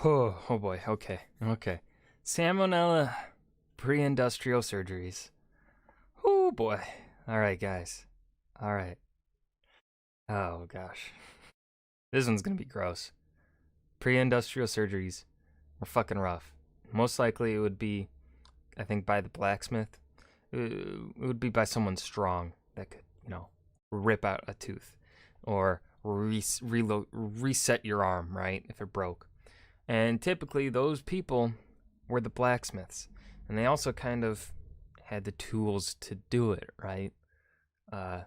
Oh boy. Okay. Okay. Salmonella pre-industrial surgeries. Oh boy. All right, guys. All right. Oh gosh. This one's gonna be gross. Pre-industrial surgeries were fucking rough. Most likely it would be, I think, by the blacksmith. It would be by someone strong that could, rip out a tooth or reset your arm, right, if it broke. And typically those people were the blacksmiths. And they also kind of had the tools to do it, right? And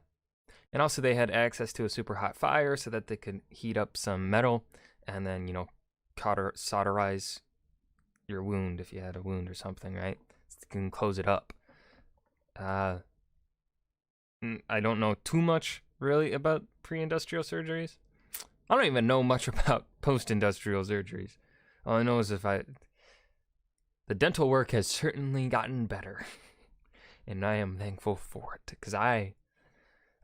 also they had access to a super hot fire so that they could heat up some metal and then, solderize your wound if you had a wound or something, right? So you can close it up. I don't know too much really about pre-industrial surgeries. I don't even know much about post-industrial surgeries. All I know is the dental work has certainly gotten better, and I am thankful for it because I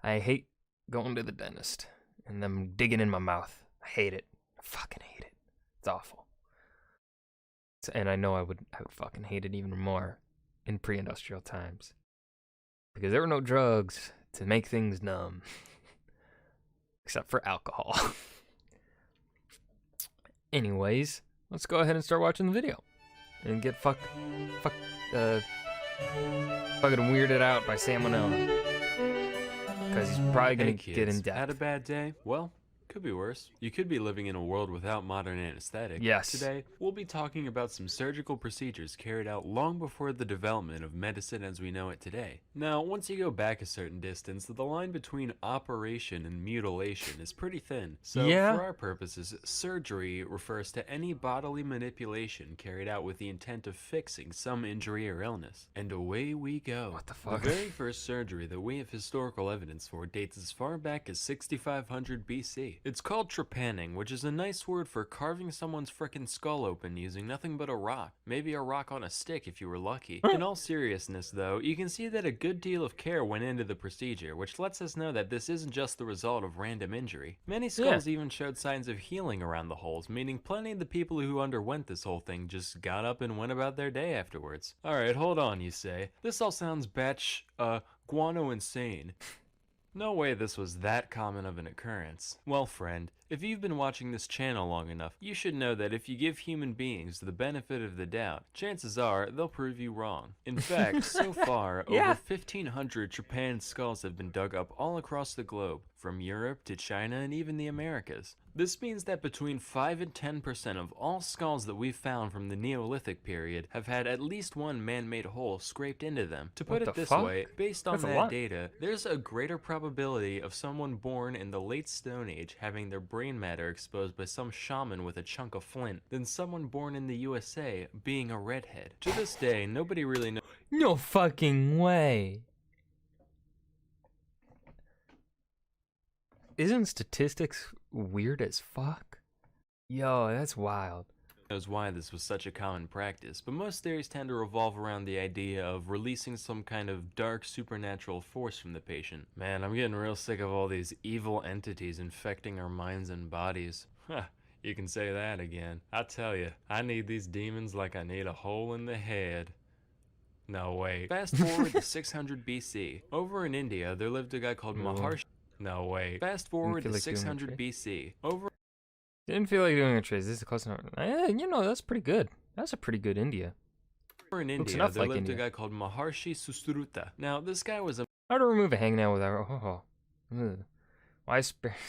hate going to the dentist and them digging in my mouth. I hate it. I fucking hate it. It's awful. And I know I would fucking hate it even more in pre-industrial times because there were no drugs to make things numb, except for alcohol. Anyways, let's go ahead and start watching the video and get fucking weirded out by Salmonella. Because he's probably gonna get in depth. Had a bad day? Well, could be worse. You could be living in a world without modern anesthetic. Yes. Today, we'll be talking about some surgical procedures carried out long before the development of medicine as we know it today. Now, once you go back a certain distance, the line between operation and mutilation is pretty thin. So, Yeah. for our purposes, surgery refers to any bodily manipulation carried out with the intent of fixing some injury or illness. And away we go. What the fuck? The very first surgery that we have historical evidence for dates as far back as 6500 BC. It's called trepanning, which is a nice word for carving someone's frickin' skull open using nothing but a rock. Maybe a rock on a stick if you were lucky. In all seriousness though, you can see that a good deal of care went into the procedure, which lets us know that this isn't just the result of random injury. Many skulls even showed signs of healing around the holes, meaning plenty of the people who underwent this whole thing just got up and went about their day afterwards. Alright, hold on, you say. This all sounds guano insane. No way this was that common of an occurrence. Well, friend, if you've been watching this channel long enough, you should know that if you give human beings the benefit of the doubt, chances are they'll prove you wrong. In fact, so far, over 1,500 trepanned skulls have been dug up all across the globe, from Europe to China and even the Americas. This means that between 5 and 10% of all skulls that we've found from the Neolithic period have had at least one man-made hole scraped into them. To put it this way, based on that data, there's a greater probability of someone born in the late Stone Age having their brain matter exposed by some shaman with a chunk of flint than someone born in the USA being a redhead. To this day, nobody really knows. No fucking way. Isn't statistics weird as fuck? Yo, that's wild. Knows why this was such a common practice, but most theories tend to revolve around the idea of releasing some kind of dark supernatural force from the patient. Man, I'm getting real sick of all these evil entities infecting our minds and bodies. Huh, you can say that again. I tell you, I need these demons like I need a hole in the head. No, wait. Fast forward to 600 BC. Over in India, there lived a guy called Maharshi. No, wait. Fast forward to 600 BC. Didn't feel like doing a trace. This is close enough. That's pretty good. That's a pretty good India. Over in India, there lived a guy called Maharshi Susruta. Now, this guy was a... How to remove a hangnail without... Why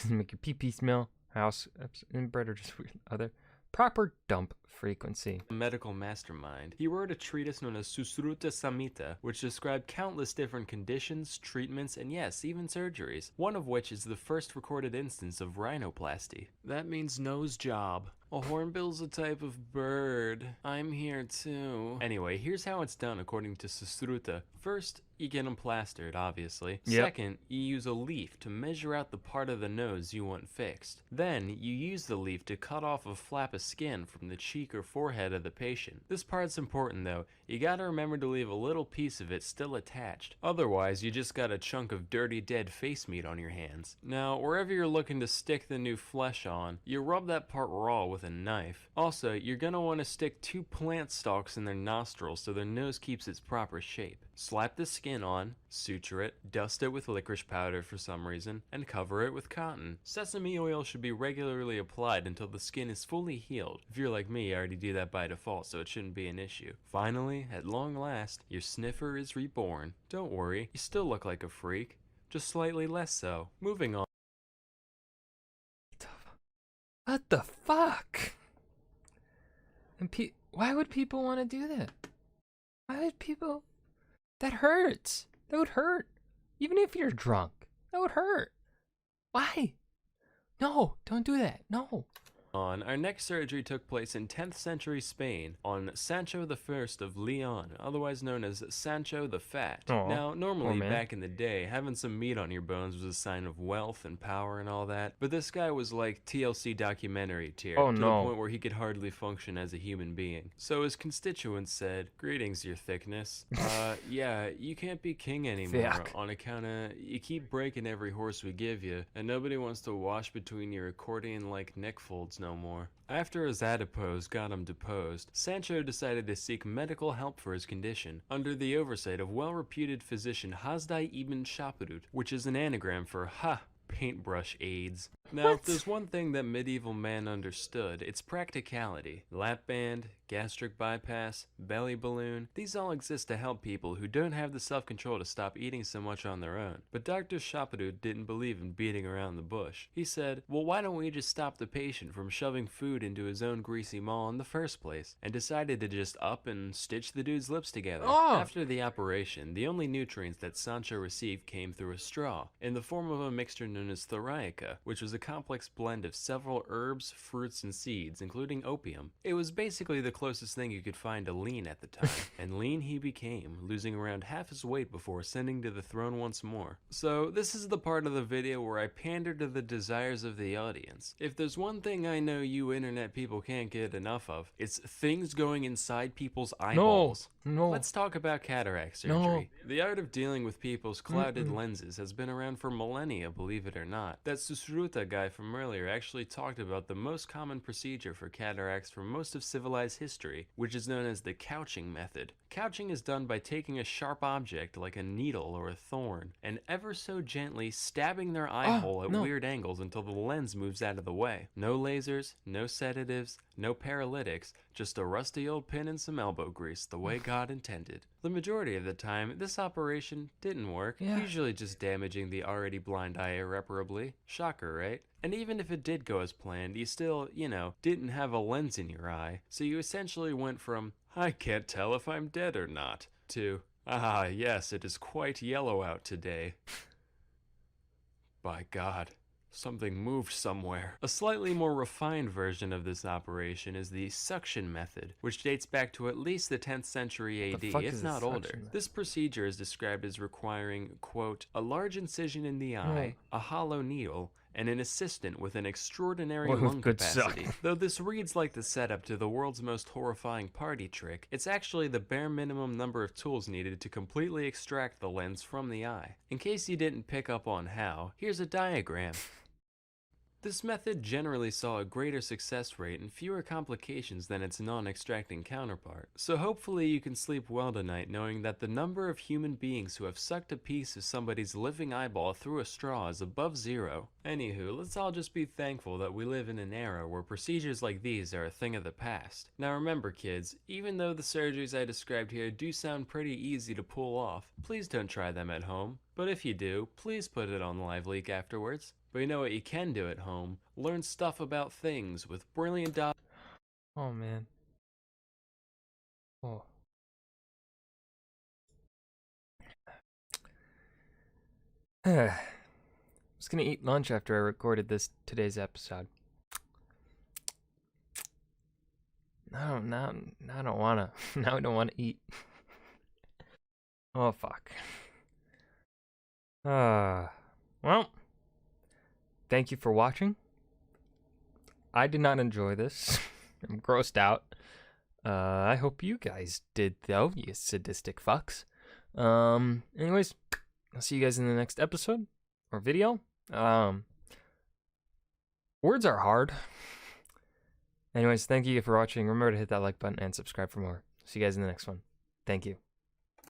make your pee-pee smell? House inbred or just weird other... Proper dump frequency. Medical mastermind. He wrote a treatise known as Susruta Samhita, which described countless different conditions, treatments, and yes, even surgeries. One of which is the first recorded instance of rhinoplasty. That means nose job. A hornbill's a type of bird. I'm here too. Anyway, here's how it's done according to Susruta. First, you get them plastered, obviously. Second, you use a leaf to measure out the part of the nose you want fixed. Then, you use the leaf to cut off a flap of skin from the cheek or forehead of the patient. This part's important though. You gotta remember to leave a little piece of it still attached. Otherwise, you just got a chunk of dirty dead face meat on your hands. Now, wherever you're looking to stick the new flesh on, you rub that part raw with a knife. Also, you're gonna want to stick 2 plant stalks in their nostrils so their nose keeps its proper shape. Slap the skin on, suture it, dust it with licorice powder for some reason, and cover it with cotton. Sesame oil should be regularly applied until the skin is fully healed. If you're like me, I already do that by default, so it shouldn't be an issue. Finally, at long last, your sniffer is reborn. Don't worry, you still look like a freak, just slightly less so. Moving on. What the fuck? And why would people want to do that? Why would people? That hurts. That would hurt. Even if you're drunk, that would hurt. Why? No, don't do that. No. Our next surgery took place in 10th century Spain on Sancho I of Leon, otherwise known as Sancho the Fat. Aw, Now, normally man. back in the day, having some meat on your bones was a sign of wealth and power and all that, but this guy was like TLC documentary tier, Oh, to no. the point where he could hardly function as a human being. So his constituents said, "Greetings, your thickness. Yeah, you can't be king anymore Fuck. on account of you keep breaking every horse we give you, and nobody wants to wash between your accordion-like neck folds no more." After his adipose got him deposed, Sancho decided to seek medical help for his condition, under the oversight of well-reputed physician Hasdai ibn Shaprut, which is an anagram for paintbrush aids. Now, if there's one thing that medieval man understood, it's practicality. Lap band, gastric bypass, belly balloon, these all exist to help people who don't have the self-control to stop eating so much on their own. But Dr. Shaprut didn't believe in beating around the bush. He said, well, why don't we just stop the patient from shoving food into his own greasy maw in the first place? And decided to just up and stitch the dude's lips together. Oh. After the operation, the only nutrients that Sancho received came through a straw, in the form of a mixture known as thoriaca, which was a complex blend of several herbs, fruits, and seeds, including opium. It was basically the closest thing you could find to lean at the time, and lean he became, losing around half his weight before ascending to the throne once more. So this is the part of the video where I pander to the desires of the audience. If there's one thing I know you internet people can't get enough of, it's things going inside people's eyeballs. No. Let's talk about cataract surgery. The art of dealing with people's clouded lenses has been around for millennia, believe it or not. That Susruta guy from earlier actually talked about the most common procedure for cataracts for most of civilized history, which is known as the couching method. Couching is done by taking a sharp object like a needle or a thorn and ever so gently stabbing their eye hole at weird angles until the lens moves out of the way. No lasers, no sedatives, no paralytics, just a rusty old pin and some elbow grease, the way God intended. The majority of the time, this operation didn't work, usually just damaging the already blind eye irreparably. Shocker, right? And even if it did go as planned, you still, didn't have a lens in your eye, so you essentially went from, I can't tell if I'm dead or not, to, ah yes, it is quite yellow out today. By God. Something moved somewhere. A slightly more refined version of this operation is the suction method, which dates back to at least the 10th century AD, if not older. This procedure is described as requiring, quote, a large incision in the eye, a hollow needle, and an assistant with an extraordinary lung capacity. Though this reads like the setup to the world's most horrifying party trick, it's actually the bare minimum number of tools needed to completely extract the lens from the eye. In case you didn't pick up on how, here's a diagram. This method generally saw a greater success rate and fewer complications than its non-extracting counterpart. So hopefully you can sleep well tonight knowing that the number of human beings who have sucked a piece of somebody's living eyeball through a straw is above zero. Anywho, let's all just be thankful that we live in an era where procedures like these are a thing of the past. Now remember kids, even though the surgeries I described here do sound pretty easy to pull off, please don't try them at home. But if you do, please put it on LiveLeak afterwards. But you know what you can do at home? Learn stuff about things with brilliant Oh man. Oh. I was gonna eat lunch after I recorded today's episode. No, now I don't wanna. Now I don't wanna eat. Oh fuck. Well, thank you for watching. I did not enjoy this. I'm grossed out. I hope you guys did though, you sadistic fucks. Anyways, I'll see you guys in the next episode or video. Words are hard. Anyways, thank you for watching. Remember to hit that like button and subscribe for more. See you guys in the next one. Thank you.